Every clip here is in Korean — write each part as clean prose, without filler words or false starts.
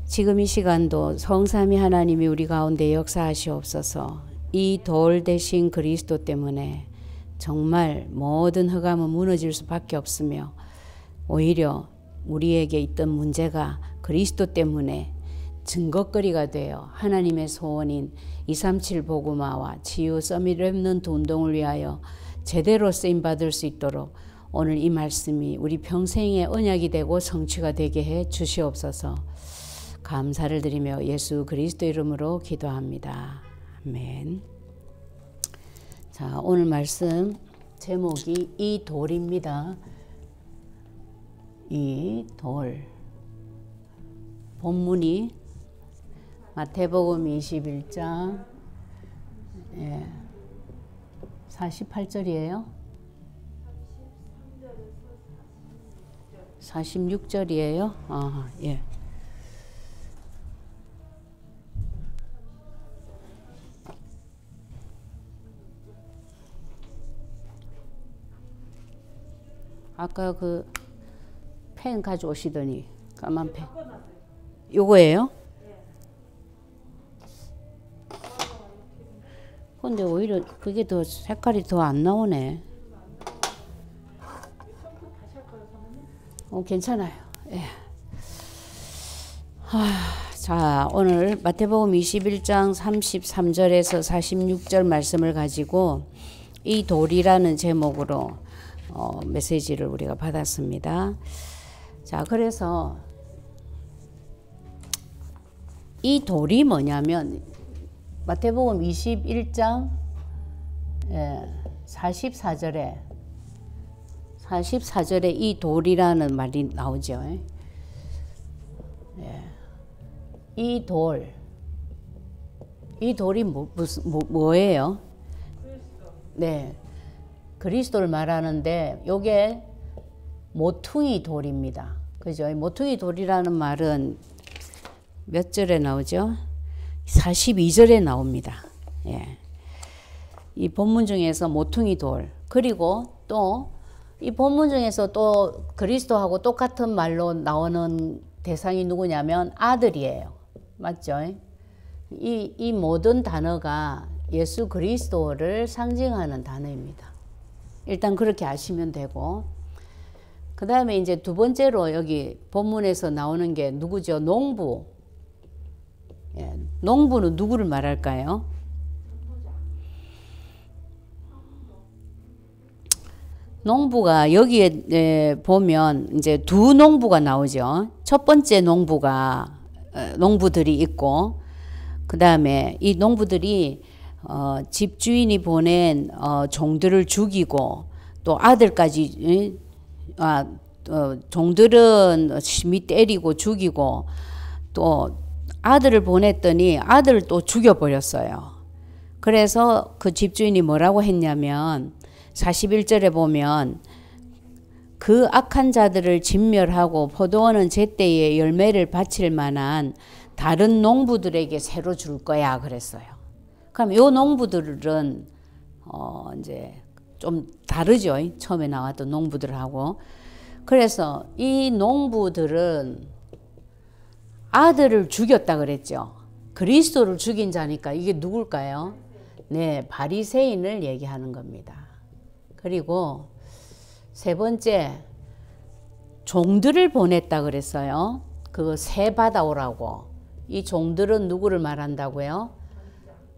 지금 이 시간도 성삼위 하나님이 우리 가운데 역사하시옵소서. 이 돌 대신 그리스도 때문에 정말 모든 흑암은 무너질 수밖에 없으며 오히려 우리에게 있던 문제가 그리스도 때문에 증거거리가 되어 하나님의 소원인 237 복음화와 치유 서밋 렘넌트 운동을 위하여 제대로 쓰임받을 수 있도록 오늘 이 말씀이 우리 평생의 언약이 되고 성취가 되게 해 주시옵소서. 감사를 드리며 예수 그리스도 이름으로 기도합니다. 아멘. 자, 오늘 말씀 제목이 이 돌입니다. 이 돌. 본문이 마태복음 21장 48절이에요. 46절이에요. 예. 아까 그 펜 가져오시더니 까만 펜. 요거예요? 근데 오히려 그게 더 색깔이 더 안 나오네. 괜찮아요. 예. 자, 오늘 마태복음 21장 33절에서 46절 말씀을 가지고 이 돌이라는 제목으로 메시지를 우리가 받았습니다. 자, 그래서 이 돌이 뭐냐면 마태복음 21장 44절에 이 돌이라는 말이 나오죠. 이 돌이 뭐예요? 네, 그리스도를 말하는데 요게 모퉁이 돌입니다. 그죠? 모퉁이 돌이라는 말은 몇 절에 나오죠? 42절에 나옵니다. 예. 이 본문 중에서 모퉁이 돌, 그리고 또 이 본문 중에서 또 그리스도하고 똑같은 말로 나오는 대상이 누구냐면 아들이에요. 맞죠? 이 모든 단어가 예수 그리스도를 상징하는 단어입니다. 일단 그렇게 아시면 되고, 그 다음에 이제 두 번째로 여기 본문에서 나오는 게 누구죠? 농부. 예, 농부는 누구를 말할까요? 농부가 여기에 보면 이제 두 농부가 나오죠. 첫 번째 농부들이 있고, 그 다음에 이 농부들이 집주인이 보낸 종들을 죽이고 또 아들까지 종들은 심히 때리고 죽이고 또 아들을 보냈더니 아들을 또 죽여버렸어요. 그래서 그 집주인이 뭐라고 했냐면 41절에 보면 그 악한 자들을 진멸하고 포도원은 제때에 열매를 바칠 만한 다른 농부들에게 새로 줄 거야 그랬어요. 그럼 요 농부들은 이제 좀 다르죠. 처음에 나왔던 농부들하고. 그래서 이 농부들은 아들을 죽였다 그랬죠. 그리스도를 죽인 자니까 이게 누굴까요? 네, 바리새인을 얘기하는 겁니다. 그리고 세 번째, 종들을 보냈다 그랬어요. 그거 새 받아오라고. 이 종들은 누구를 말한다고요?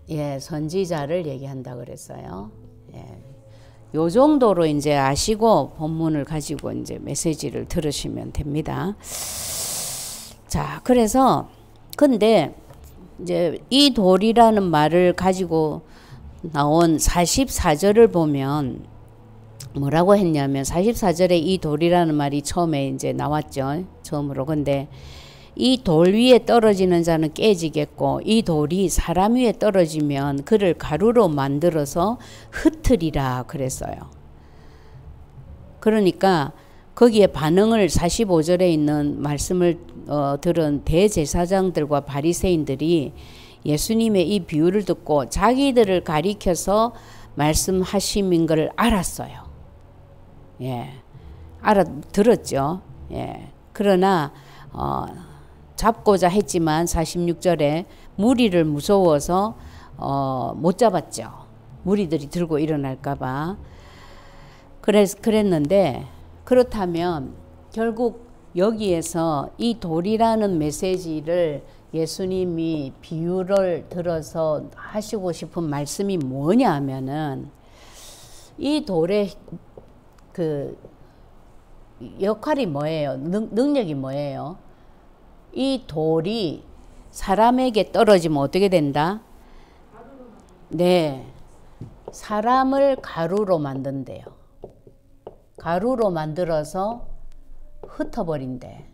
예, 선지자를 얘기한다 그랬어요. 예. 요 정도로 이제 아시고 본문을 가지고 이제 메시지를 들으시면 됩니다. 자, 그래서 근데 이제 이 돌이라는 말을 가지고 나온 44절을 보면 뭐라고 했냐면 44절에 이 돌이라는 말이 처음에 이제 나왔죠. 처음으로. 근데 이 돌 위에 떨어지는 자는 깨지겠고 이 돌이 사람 위에 떨어지면 그를 가루로 만들어서 흩으리라 그랬어요. 그러니까 거기에 반응을 45절에 있는 말씀을 들은 대제사장들과 바리새인들이 예수님의 이 비유를 듣고 자기들을 가리켜서 말씀하심인 걸 알았어요. 예, 알아들었죠. 예, 그러나 잡고자 했지만 46절에 무리를 무서워서 못 잡았죠. 무리들이 들고 일어날까봐. 그랬는데 그렇다면 결국 여기에서 이 돌이라는 메시지를 예수님이 비유를 들어서 하시고 싶은 말씀이 뭐냐 하면은 이 돌의 그 역할이 뭐예요? 능력이 뭐예요? 이 돌이 사람에게 떨어지면 어떻게 된다? 네, 사람을 가루로 만든대요. 가루로 만들어서 흩어버린대.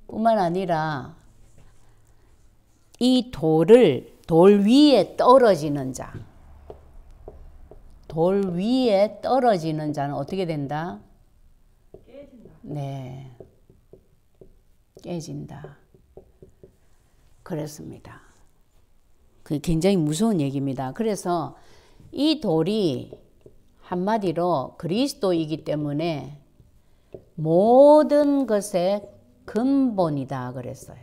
뿐만 아니라 이 돌을 돌 위에 떨어지는 자, 돌 위에 떨어지는 자는 어떻게 된다? 깨진다. 네, 깨진다. 그렇습니다. 그 굉장히 무서운 얘기입니다. 그래서 이 돌이 한마디로 그리스도이기 때문에 모든 것의 근본이다 그랬어요.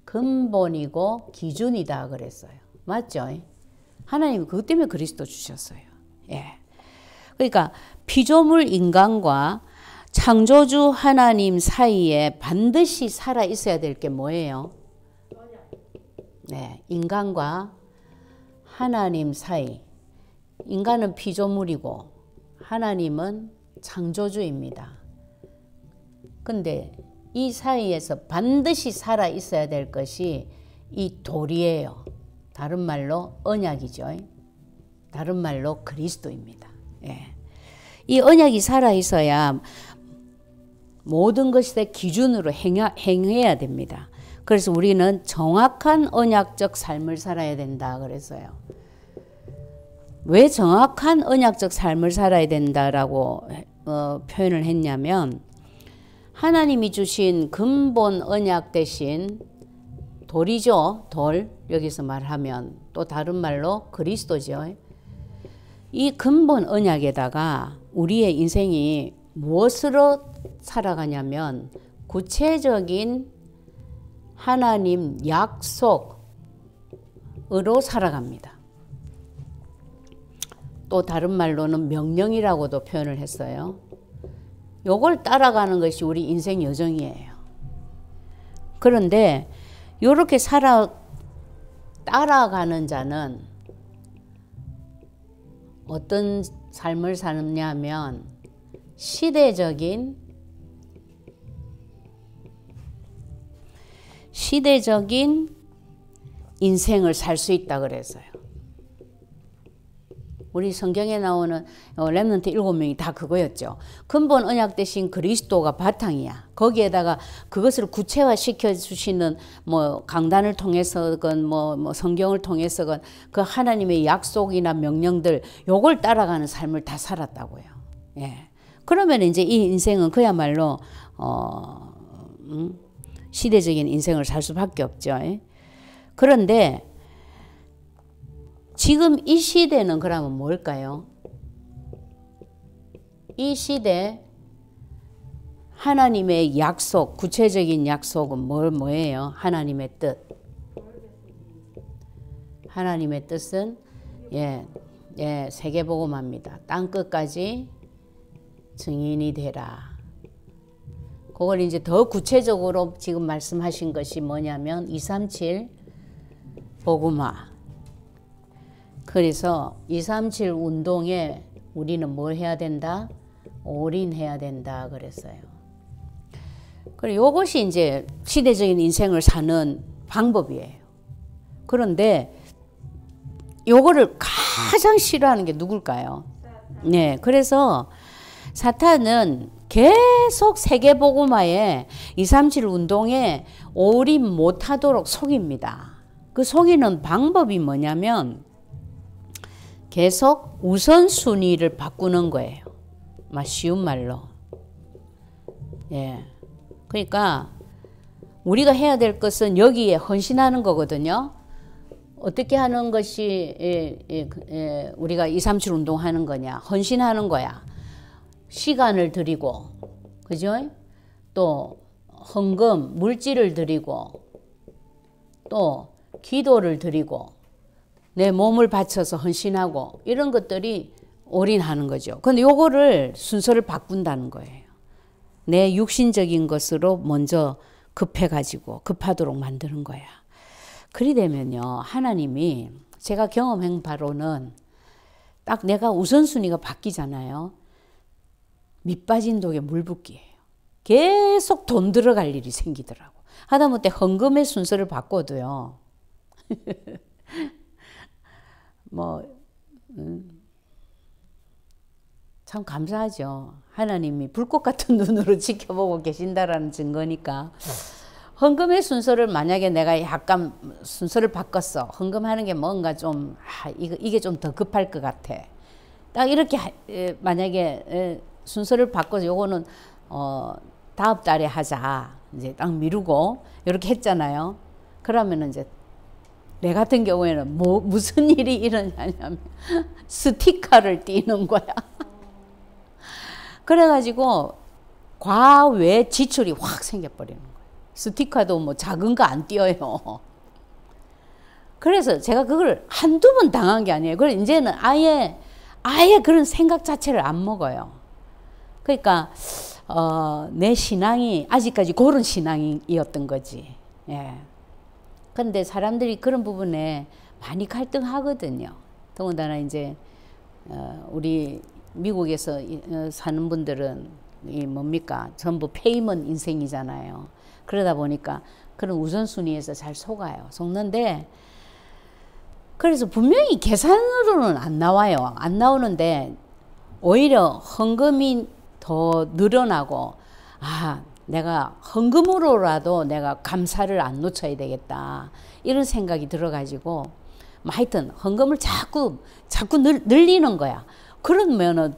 근본이고 기준이다 그랬어요. 맞죠? 하나님이 그것 때문에 그리스도 주셨어요. 예. 그러니까 피조물 인간과 창조주 하나님 사이에 반드시 살아 있어야 될 게 뭐예요? 네, 인간과 하나님 사이. 인간은 피조물이고 하나님은 창조주입니다. 근데 이 사이에서 반드시 살아 있어야 될 것이 이 돌이에요. 다른 말로 언약이죠. 다른 말로 그리스도입니다. 예. 이 언약이 살아 있어야 모든 것의 기준으로 행해야 됩니다. 그래서 우리는 정확한 언약적 삶을 살아야 된다 그랬어요. 왜 정확한 언약적 삶을 살아야 된다라고 표현을 했냐면 하나님이 주신 근본 언약 대신 돌이죠. 돌. 여기서 말하면 또 다른 말로 그리스도죠. 이 근본 언약에다가 우리의 인생이 무엇으로 살아가냐면 구체적인 하나님 약속으로 살아갑니다. 또 다른 말로는 명령이라고도 표현을 했어요. 요걸 따라가는 것이 우리 인생 여정이에요. 그런데 이렇게 따라가는 자는 어떤 삶을 사느냐면 시대적인 인생을 살 수 있다 그랬어요. 우리 성경에 나오는 렘넌트 7명이 다 그거였죠. 근본 언약 대신 그리스도가 바탕이야. 거기에다가 그것을 구체화시켜 주시는 뭐 강단을 통해서건 뭐 성경을 통해서건 그 하나님의 약속이나 명령들 요걸 따라가는 삶을 다 살았다고요. 예. 그러면 이제 이 인생은 그야말로 시대적인 인생을 살 수밖에 없죠. 예. 그런데 지금 이 시대는 그러면 뭘까요? 이 시대 하나님의 약속, 구체적인 약속은 뭐예요? 하나님의 뜻. 하나님의 뜻은 세계복음화입니다. 땅 끝까지 증인이 되라. 그걸 이제 더 구체적으로 지금 말씀하신 것이 뭐냐면 237 복음화. 그래서 237 운동에 우리는 뭘 해야 된다? 올인해야 된다 그랬어요. 그리고 이것이 이제 시대적인 인생을 사는 방법이에요. 그런데 요거를 가장 싫어하는 게 누굴까요? 네, 그래서 사탄은 계속 세계복음화에 237 운동에 올인 못하도록 속입니다. 그 속이는 방법이 뭐냐면 계속 우선순위를 바꾸는 거예요. 쉬운 말로. 예. 그러니까 우리가 해야 될 것은 여기에 헌신하는 거거든요. 어떻게 하는 것이 우리가 237 운동하는 거냐? 헌신하는 거야. 시간을 들이고, 그죠? 또 헌금, 물질을 드리고 또 기도를 드리고 내 몸을 바쳐서 헌신하고 이런 것들이 올인하는 거죠. 근데 요거를 순서를 바꾼다는 거예요. 내 육신적인 것으로 먼저 급해가지고 급하도록 만드는 거야. 그리 되면요, 하나님이 제가 경험한 바로는 딱 내가 우선순위가 바뀌잖아요. 밑 빠진 독에 물 붓기예요. 계속 돈 들어갈 일이 생기더라고. 하다못해 헌금의 순서를 바꿔도요. 참 감사하죠. 하나님이 불꽃 같은 눈으로 지켜보고 계신다라는 증거니까. 헌금의 순서를 만약에 내가 약간 순서를 바꿨어. 헌금하는 게 뭔가 좀 이게 좀 더 급할 것 같아. 딱 이렇게 만약에 순서를 바꿔서 요거는 다음 달에 하자. 이제 딱 미루고 이렇게 했잖아요. 그러면은 이제 내 같은 경우에는 무슨 일이 일어나냐면 스티커를 띄는 거야. 그래가지고 과외 지출이 확 생겨버리는 거예요. 스티커도 뭐 작은 거 안 띄어요. 그래서 제가 그걸 한두 번 당한 게 아니에요. 그래서 이제는 아예 그런 생각 자체를 안 먹어요. 그러니까 내 신앙이 아직까지 그런 신앙이었던 거지. 예. 그런데 사람들이 그런 부분에 많이 갈등하거든요. 더군다나 이제 우리 미국에서 사는 분들은 이 뭡니까? 전부 페이먼 인생이잖아요. 그러다 보니까 그런 우선순위에서 잘 속는데 그래서 분명히 계산으로는 안 나와요. 안 나오는데 오히려 헌금이 더 늘어나고 내가 헌금으로라도 내가 감사를 안 놓쳐야 되겠다. 이런 생각이 들어가지고 하여튼 헌금을 자꾸 늘리는 거야. 그러면은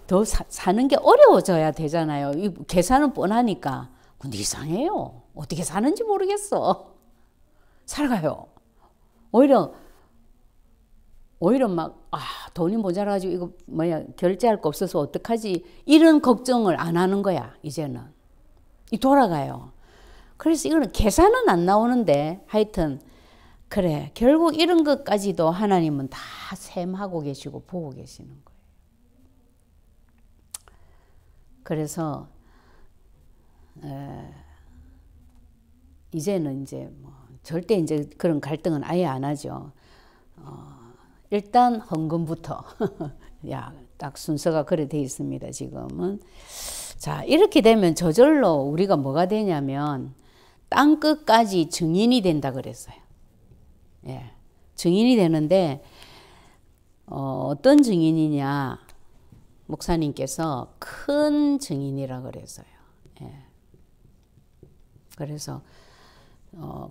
더 사는 게 어려워져야 되잖아요. 이 계산은 뻔하니까. 근데 이상해요. 어떻게 사는지 모르겠어. 살아가요. 오히려 막 돈이 모자라가지고 이거 결제할 거 없어서 어떡하지 이런 걱정을 안 하는 거야. 이제는 돌아가요. 그래서 이거는 계산은 안 나오는데 하여튼 그래 결국 이런 것까지도 하나님은 다 셈하고 계시고 보고 계시는 거예요. 그래서 이제는 이제 절대 이제 그런 갈등은 아예 안 하죠. 일단 헌금부터 딱 순서가 그래 돼 있습니다. 지금은. 자, 이렇게 되면 저절로 우리가 뭐가 되냐면 땅 끝까지 증인이 된다 그랬어요. 예. 증인이 되는데 어떤 증인이냐? 목사님께서 큰 증인이라 그랬어요. 예. 그래서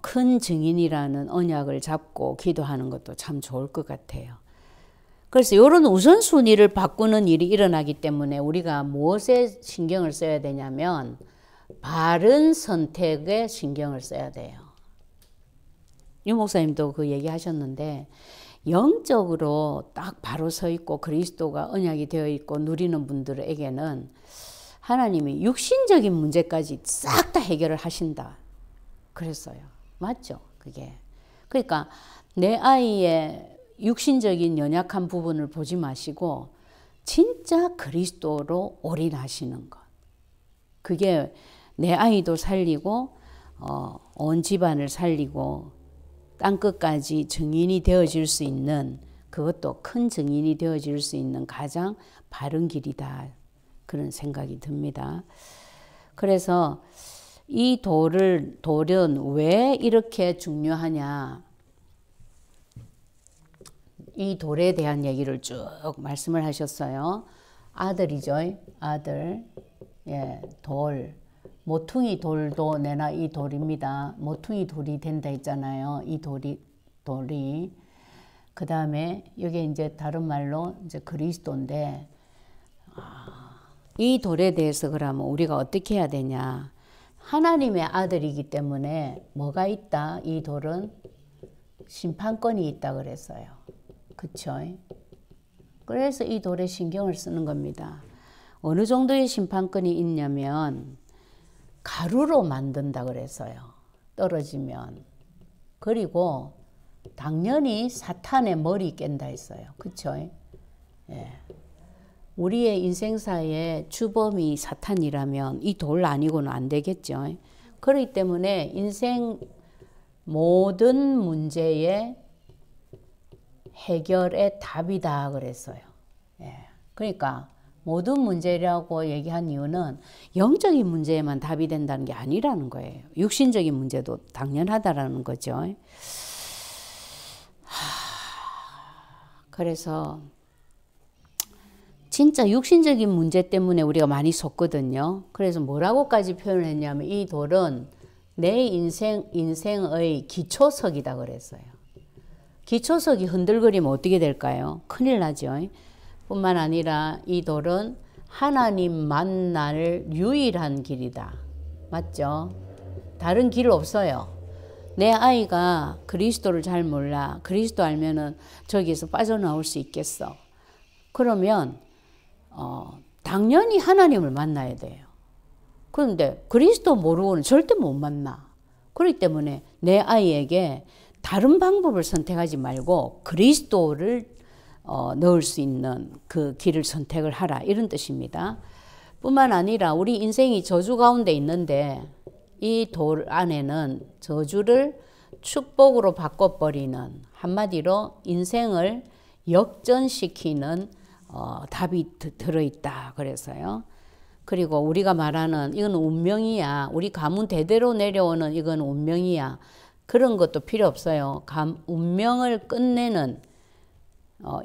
큰 증인이라는 언약을 잡고 기도하는 것도 참 좋을 것 같아요. 그래서 이런 우선순위를 바꾸는 일이 일어나기 때문에 우리가 무엇에 신경을 써야 되냐면 바른 선택에 신경을 써야 돼요. 유 목사님도 그 얘기 하셨는데 영적으로 딱 바로 서 있고 그리스도가 언약이 되어 있고 누리는 분들에게는 하나님이 육신적인 문제까지 싹 다 해결을 하신다. 그랬어요. 맞죠? 그게. 그러니까 내 아이의 육신적인 연약한 부분을 보지 마시고 진짜 그리스도로 올인하시는 것. 그게 내 아이도 살리고 온 집안을 살리고 땅끝까지 증인이 되어질 수 있는 그것도 큰 증인이 되어질 수 있는 가장 바른 길이다. 그런 생각이 듭니다. 그래서 이 돌은 왜 이렇게 중요하냐. 이 돌에 대한 얘기를 쭉 말씀을 하셨어요. 아들이죠. 아들. 예, 돌. 모퉁이 돌도 내나 이 돌입니다. 모퉁이 돌이 된다 했잖아요. 이 돌이. 그 다음에 이게 이제 다른 말로 이제 그리스도인데, 이 돌에 대해서 그러면 우리가 어떻게 해야 되냐. 하나님의 아들이기 때문에 뭐가 있다? 이 돌은 심판권이 있다 그랬어요. 그쵸? 그래서 이 돌에 신경을 쓰는 겁니다. 어느 정도의 심판권이 있냐면 가루로 만든다 그랬어요. 떨어지면. 그리고 당연히 사탄의 머리 깬다 했어요. 그쵸? 예. 우리의 인생사의 주범이 사탄이라면 이 돌 아니고는 안 되겠죠. 그렇기 때문에 인생 모든 문제의 해결의 답이다 그랬어요. 예. 그러니까 모든 문제라고 얘기한 이유는 영적인 문제에만 답이 된다는 게 아니라는 거예요. 육신적인 문제도 당연하다라는 거죠. 그래서 진짜 육신적인 문제 때문에 우리가 많이 속거든요. 그래서 뭐라고까지 표현했냐면 이 돌은 내 인생의 기초석이다 그랬어요. 기초석이 흔들거리면 어떻게 될까요? 큰일 나죠. 뿐만 아니라 이 돌은 하나님 만날 유일한 길이다. 맞죠? 다른 길 없어요. 내 아이가 그리스도를 잘 몰라. 그리스도 알면은 저기서 빠져나올 수 있겠어. 그러면 당연히 하나님을 만나야 돼요. 그런데 그리스도 모르고는 절대 못 만나. 그렇기 때문에 내 아이에게 다른 방법을 선택하지 말고 그리스도를 넣을 수 있는 그 길을 선택을 하라 이런 뜻입니다. 뿐만 아니라 우리 인생이 저주 가운데 있는데 이 돌 안에는 저주를 축복으로 바꿔버리는 한마디로 인생을 역전시키는 답이 들어있다 그래서요. 그리고 우리가 말하는 이건 운명이야. 우리 가문 대대로 내려오는 이건 운명이야. 그런 것도 필요 없어요. 운명을 끝내는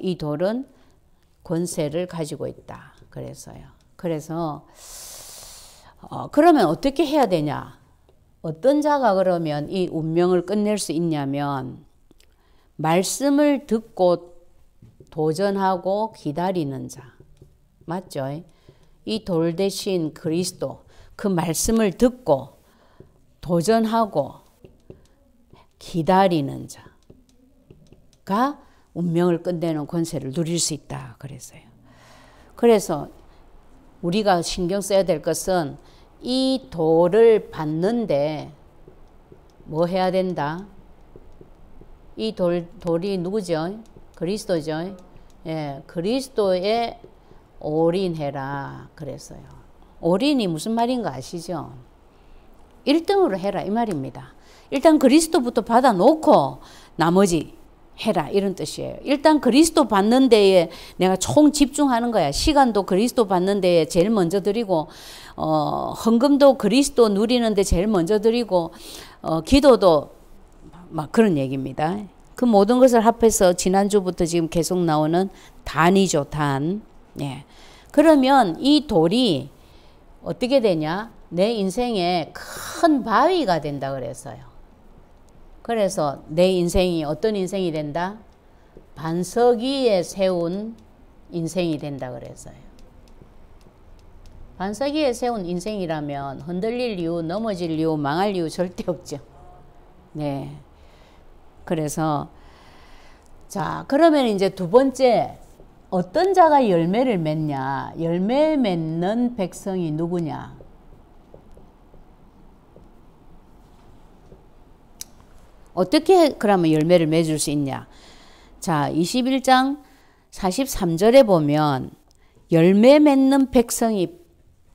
이 돌은 권세를 가지고 있다. 그래서요. 그래서 그러면 어떻게 해야 되냐? 어떤 자가 그러면 이 운명을 끝낼 수 있냐면 말씀을 듣고 도전하고 기다리는 자. 맞죠? 이 돌 대신 그리스도 그 말씀을 듣고 도전하고 기다리는 자가 운명을 끝내는 권세를 누릴 수 있다 그랬어요. 그래서 우리가 신경 써야 될 것은 이 돌을 받는데 뭐 해야 된다? 이 돌이 누구죠? 그리스도죠. 예, 그리스도에 올인해라 그랬어요. 올인이 무슨 말인 거 아시죠? 1등으로 해라 이 말입니다. 일단 그리스도부터 받아놓고 나머지 해라 이런 뜻이에요. 일단 그리스도 받는 데에 내가 총 집중하는 거야. 시간도 그리스도 받는 데에 제일 먼저 드리고 헌금도 그리스도 누리는 데 제일 먼저 드리고 기도도 막 그런 얘기입니다. 그 모든 것을 합해서 지난주부터 지금 계속 나오는 단이죠. 단. 예. 그러면 이 돌이 어떻게 되냐? 내 인생에 큰 바위가 된다 그랬어요. 그래서 내 인생이 어떤 인생이 된다? 반석 위에 세운 인생이 된다 그랬어요. 반석 위에 세운 인생이라면 흔들릴 이유, 넘어질 이유, 망할 이유 절대 없죠. 네. 그래서 자, 그러면 이제 두 번째 어떤 자가 열매를 맺냐? 열매 맺는 백성이 누구냐? 어떻게 그러면 열매를 맺을 수 있냐? 자, 21장 43절에 보면 열매 맺는 백성이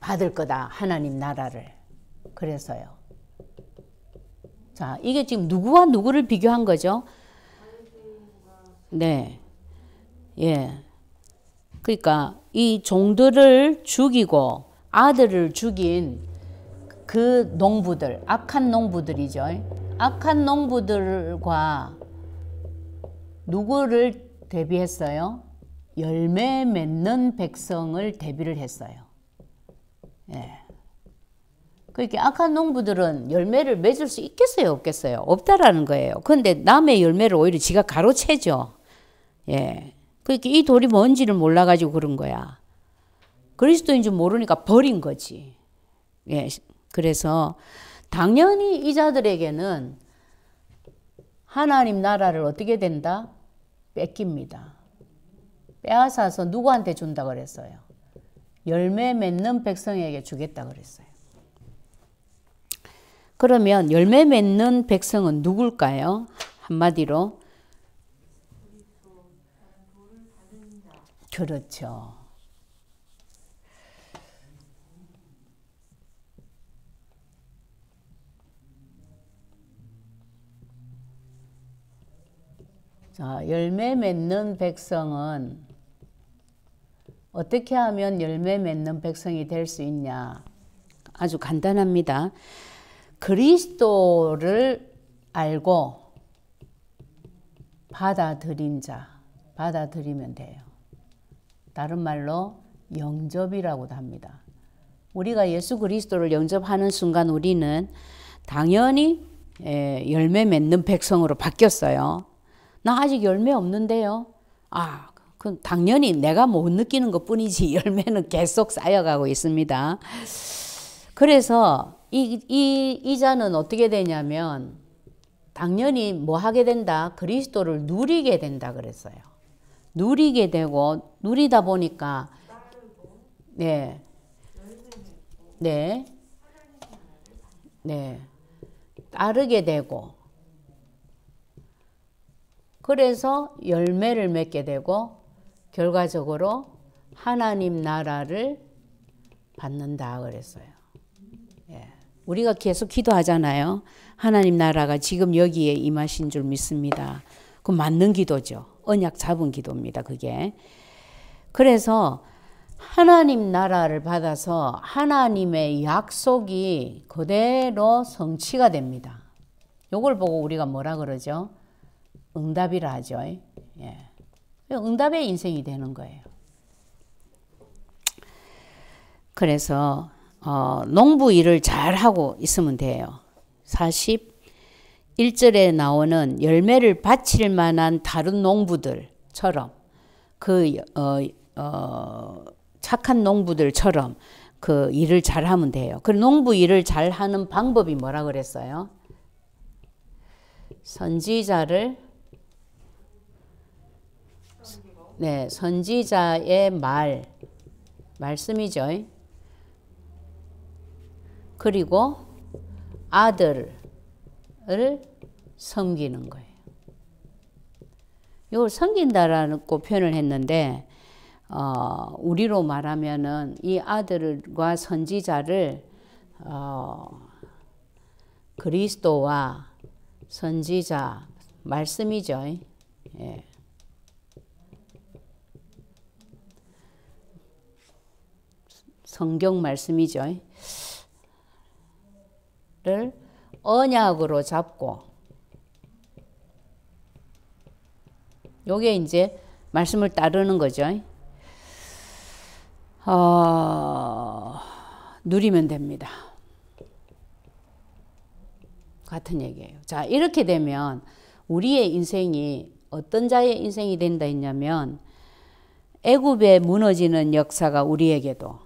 받을 거다. 하나님 나라를. 그래서요. 자, 이게 지금 누구와 누구를 비교한 거죠? 네. 예. 그러니까 이 종들을 죽이고 아들을 죽인 그 농부들, 악한 농부들이죠. 악한 농부들과 누구를 대비했어요? 열매 맺는 백성을 대비를 했어요. 예. 그러니까 악한 농부들은 열매를 맺을 수 있겠어요? 없겠어요? 없다라는 거예요. 그런데 남의 열매를 오히려 지가 가로채죠. 예. 그러니까 이 돌이 뭔지를 몰라가지고 그런 거야. 그리스도인 줄 모르니까 버린 거지. 예. 그래서 당연히 이 자들에게는 하나님 나라를 어떻게 된다? 뺏깁니다. 빼앗아서 누구한테 준다 그랬어요? 열매 맺는 백성에게 주겠다 그랬어요. 그러면 열매 맺는 백성은 누굴까요? 한마디로. 그렇죠. 자, 열매 맺는 백성은 어떻게 하면 열매 맺는 백성이 될 수 있냐? 아주 간단합니다. 그리스도를 알고 받아들인 자, 받아들이면 돼요. 다른 말로 영접이라고도 합니다. 우리가 예수 그리스도를 영접하는 순간 우리는 당연히 열매 맺는 백성으로 바뀌었어요. 나 아직 열매 없는데요. 아, 그 당연히 내가 못 느끼는 것뿐이지 열매는 계속 쌓여가고 있습니다. 그래서 이 자는 어떻게 되냐면 당연히 뭐 하게 된다? 그리스도를 누리게 된다 그랬어요. 누리게 되고 누리다 보니까 네. 따르게 되고 그래서 열매를 맺게 되고 결과적으로 하나님 나라를 받는다 그랬어요. 예. 우리가 계속 기도하잖아요. 하나님 나라가 지금 여기에 임하신 줄 믿습니다. 그 맞는 기도죠. 언약 잡은 기도입니다. 그게. 그래서 하나님 나라를 받아서 하나님의 약속이 그대로 성취가 됩니다. 요걸 보고 우리가 뭐라 그러죠? 응답이라 하죠. 예. 응답의 인생이 되는 거예요. 그래서 농부 일을 잘 하고 있으면 돼요. 41절에 나오는 열매를 바칠 만한 다른 농부들처럼 착한 농부들처럼 그 일을 잘 하면 돼요. 그 농부 일을 잘 하는 방법이 뭐라 그랬어요? 선지자의 말씀이죠. 그리고 아들을 섬기는 거예요. 이걸 섬긴다라는 표현을 했는데 우리로 말하면은 이 아들과 선지자를 그리스도와 선지자 말씀이죠. 예. 성경 말씀이죠. 를 언약으로 잡고 요게 이제 말씀을 따르는 거죠. 누리면 됩니다. 같은 얘기예요. 자, 이렇게 되면 우리의 인생이 어떤 자의 인생이 된다 했냐면 애굽에 무너지는 역사가 우리에게도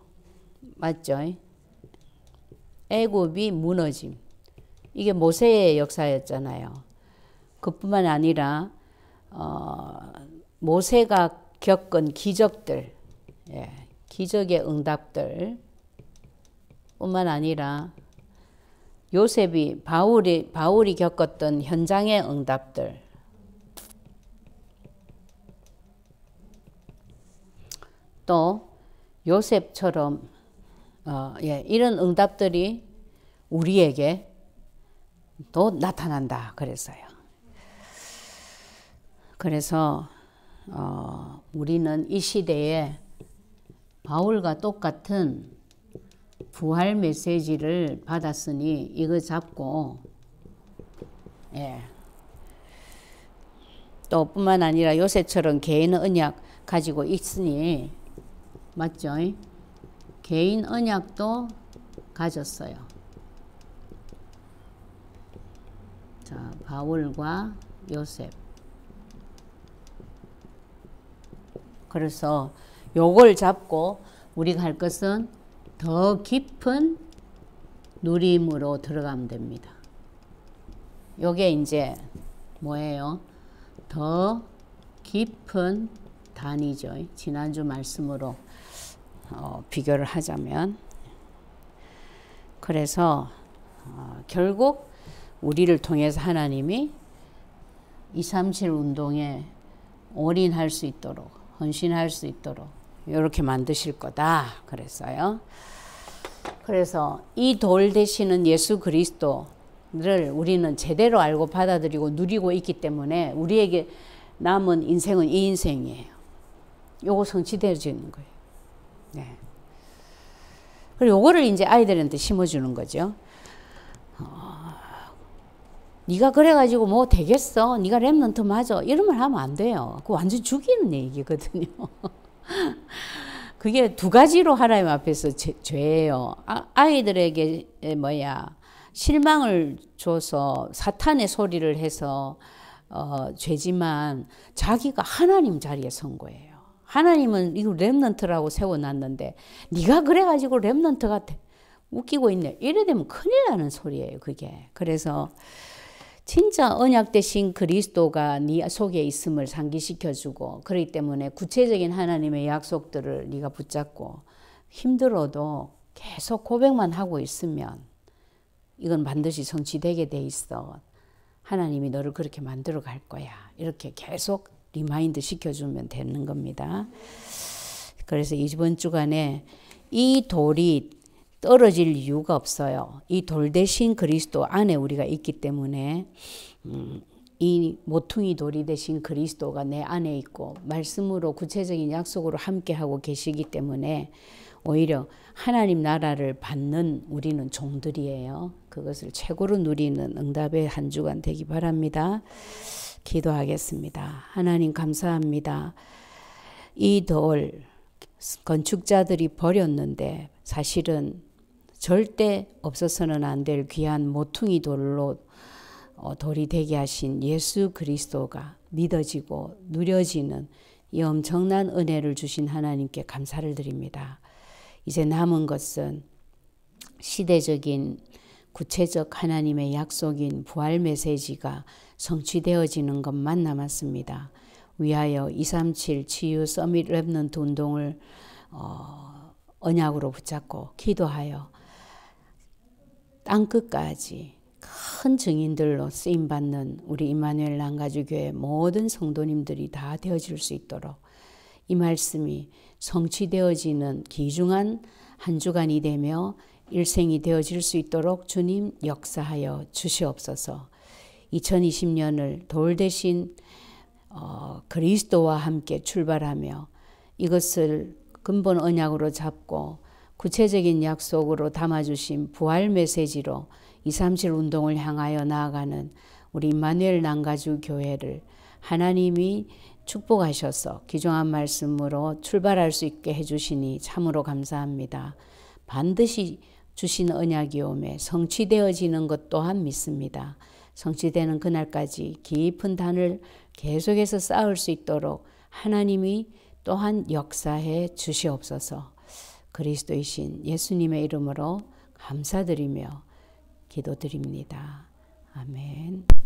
맞죠? 애굽이 무너짐. 이게 모세의 역사였잖아요. 그뿐만 아니라 모세가 겪은 기적들, 기적의 응답들 뿐만 아니라 바울이 겪었던 현장의 응답들, 또 요셉처럼 이런 응답들이 우리에게 또 나타난다 그랬어요. 그래서 우리는 이 시대에 바울과 똑같은 부활 메시지를 받았으니 이거 잡고 또 뿐만 아니라 요셉처럼 개인 언약 가지고 있으니 맞죠? 개인 언약도 가졌어요. 자, 바울과 요셉. 그래서 요걸 잡고 우리가 할 것은 더 깊은 누림으로 들어가면 됩니다. 요게 이제 뭐예요? 더 깊은 단위죠. 지난주 말씀으로 비교를 하자면. 그래서 결국 우리를 통해서 하나님이 237 운동에 올인할 수 있도록, 헌신할 수 있도록 이렇게 만드실 거다 그랬어요. 그래서 이 돌 되시는 예수 그리스도를 우리는 제대로 알고 받아들이고 누리고 있기 때문에 우리에게 남은 인생은 이 인생이에요. 요거 성취되어지는 거예요. 네. 그리고 요거를 이제 아이들한테 심어주는 거죠. 네가 그래가지고 뭐 되겠어? 네가 랩런트 맞아? 이런 말 하면 안 돼요. 그거 완전 죽이는 얘기거든요. 그게 두 가지로 하나님 앞에서 죄예요. 아이들에게 실망을 줘서 사탄의 소리를 해서 죄지만 자기가 하나님 자리에 선 거예요. 하나님은 이거 랩런트라고 세워놨는데 네가 그래가지고 랩런트 같아. 웃기고 있네. 이래 되면 큰일 나는 소리예요. 그게. 그래서 진짜 언약 되신 그리스도가 네 속에 있음을 상기시켜주고 그렇기 때문에 구체적인 하나님의 약속들을 네가 붙잡고 힘들어도 계속 고백만 하고 있으면 이건 반드시 성취되게 돼 있어. 하나님이 너를 그렇게 만들어 갈 거야. 이렇게 계속 리마인드 시켜주면 되는 겁니다. 그래서 이번 주간에 이 돌이 떨어질 이유가 없어요. 이 돌 대신 그리스도 안에 우리가 있기 때문에 이 모퉁이 돌이 대신 그리스도가 내 안에 있고 말씀으로 구체적인 약속으로 함께하고 계시기 때문에 오히려 하나님 나라를 받는 우리는 종들이에요. 그것을 최고로 누리는 응답의 한 주간 되기 바랍니다. 기도하겠습니다. 하나님 감사합니다. 이 돌 건축자들이 버렸는데 사실은 절대 없어서는 안 될 귀한 모퉁이 돌로 돌이 되게 하신 예수 그리스도가 믿어지고 누려지는 이 엄청난 은혜를 주신 하나님께 감사를 드립니다. 이제 남은 것은 시대적인 구체적 하나님의 약속인 부활 메시지가 성취되어지는 것만 남았습니다. 위하여 237 치유 서밋 랩넌트 운동을 언약으로 붙잡고 기도하여 땅끝까지 큰 증인들로 쓰임받는 우리 임마누엘 남가주교회 모든 성도님들이 다 되어질 수 있도록 이 말씀이 성취되어지는 귀중한 한 주간이 되며 일생이 되어질 수 있도록 주님 역사하여 주시옵소서. 2020년을 돌 대신 그리스도와 함께 출발하며 이것을 근본 언약으로 잡고 구체적인 약속으로 담아주신 부활 메시지로 237 운동을 향하여 나아가는 우리 임마누엘 남가주 교회를 하나님이 축복하셔서 귀중한 말씀으로 출발할 수 있게 해주시니 참으로 감사합니다. 반드시 주신 언약이 오매 성취되어지는 것 또한 믿습니다. 성취되는 그날까지 깊은 단을 계속해서 쌓을 수 있도록 하나님이 또한 역사해 주시옵소서. 그리스도이신 예수님의 이름으로 감사드리며 기도드립니다. 아멘.